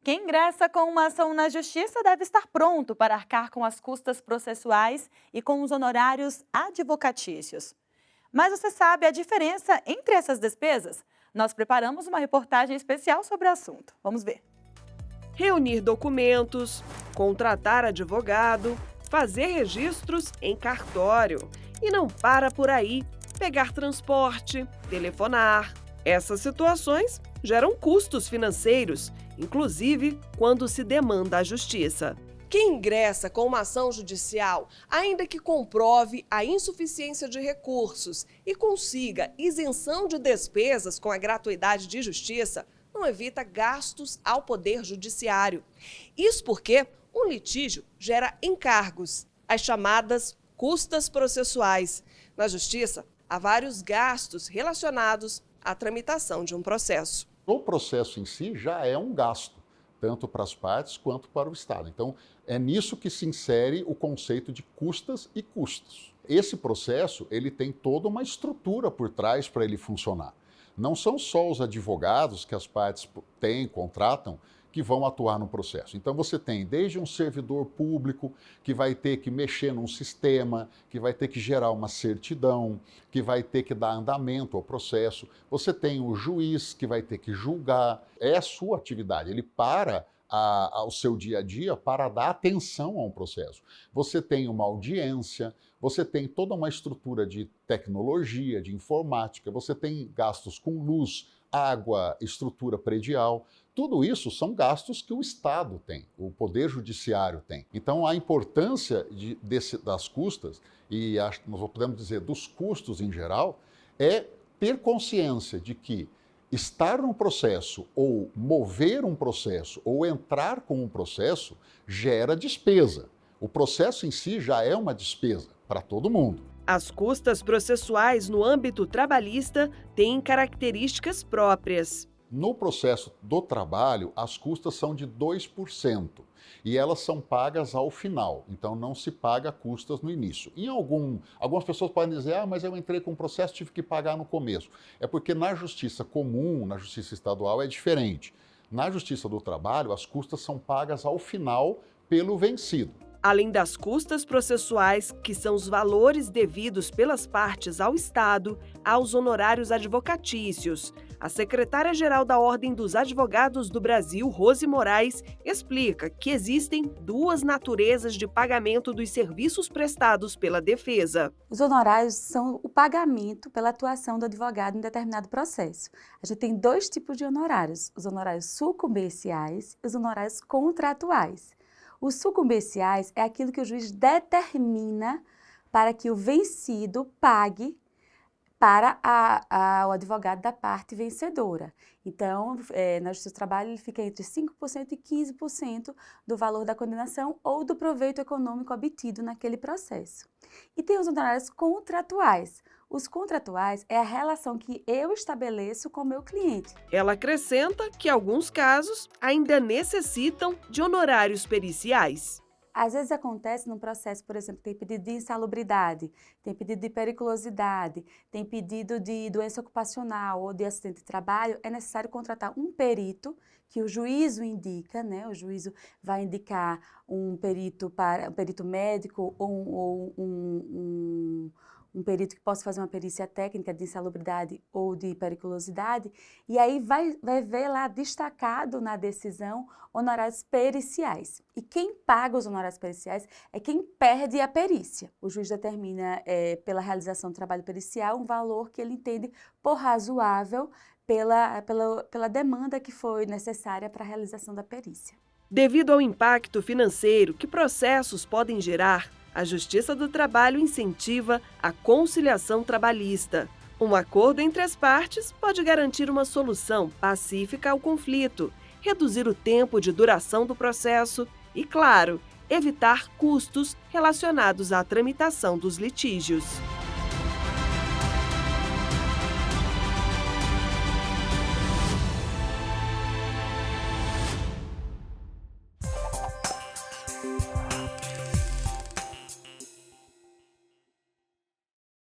Quem ingressa com uma ação na justiça deve estar pronto para arcar com as custas processuais e com os honorários advocatícios. Mas você sabe a diferença entre essas despesas? Nós preparamos uma reportagem especial sobre o assunto. Vamos ver. Reunir documentos, contratar advogado, fazer registros em cartório. E não para por aí, pegar transporte, telefonar. Essas situações geram custos financeiros, inclusive quando se demanda a justiça. Quem ingressa com uma ação judicial, ainda que comprove a insuficiência de recursos e consiga isenção de despesas com a gratuidade de justiça, não evita gastos ao Poder Judiciário. Isso porque um litígio gera encargos, as chamadas custas processuais. Na Justiça, há vários gastos relacionados à tramitação de um processo. O processo em si já é um gasto, tanto para as partes quanto para o Estado. Então, é nisso que se insere o conceito de custas e custos. Esse processo, ele tem toda uma estrutura por trás para ele funcionar. Não são só os advogados que as partes têm, contratam, que vão atuar no processo. Então você tem desde um servidor público que vai ter que mexer num sistema, que vai ter que gerar uma certidão, que vai ter que dar andamento ao processo. Você tem o juiz que vai ter que julgar. É a sua atividade, ele para ao seu dia a dia para dar atenção a um processo. Você tem uma audiência, você tem toda uma estrutura de tecnologia, de informática, você tem gastos com luz, água, estrutura predial. Tudo isso são gastos que o Estado tem, o Poder Judiciário tem. Então, a importância das custas, e nós podemos dizer dos custos em geral, é ter consciência de que estar num processo, ou mover um processo, ou entrar com um processo, gera despesa. O processo em si já é uma despesa para todo mundo. As custas processuais no âmbito trabalhista têm características próprias. No processo do trabalho, as custas são de 2% e elas são pagas ao final, então não se paga custas no início. Algumas pessoas podem dizer, mas eu entrei com um processo e tive que pagar no começo. É porque na justiça comum, na justiça estadual, é diferente. Na justiça do trabalho, as custas são pagas ao final pelo vencido. Além das custas processuais, que são os valores devidos pelas partes ao Estado, há os honorários advocatícios. A secretária-geral da Ordem dos Advogados do Brasil, Rose Moraes, explica que existem duas naturezas de pagamento dos serviços prestados pela defesa. Os honorários são o pagamento pela atuação do advogado em determinado processo. A gente tem dois tipos de honorários, os honorários sucumbenciais e os honorários contratuais. Os sucumbenciais é aquilo que o juiz determina para que o vencido pague para o advogado da parte vencedora. Então, na Justiça do Trabalho, ele fica entre 5% e 15% do valor da condenação ou do proveito econômico obtido naquele processo. E tem os honorários contratuais. Os contratuais é a relação que eu estabeleço com o meu cliente. Ela acrescenta que alguns casos ainda necessitam de honorários periciais. Às vezes acontece num processo, por exemplo, tem pedido de insalubridade, tem pedido de periculosidade, tem pedido de doença ocupacional ou de acidente de trabalho, é necessário contratar um perito que o juízo indica, né? O juízo vai indicar um perito médico ou um perito que possa fazer uma perícia técnica de insalubridade ou de periculosidade, e aí vai ver lá destacado na decisão honorários periciais. E quem paga os honorários periciais é quem perde a perícia. O juiz determina, pela realização do trabalho pericial, um valor que ele entende por razoável pela demanda que foi necessária para a realização da perícia. Devido ao impacto financeiro que processos podem gerar, a Justiça do Trabalho incentiva a conciliação trabalhista. Um acordo entre as partes pode garantir uma solução pacífica ao conflito, reduzir o tempo de duração do processo e, claro, evitar custos relacionados à tramitação dos litígios.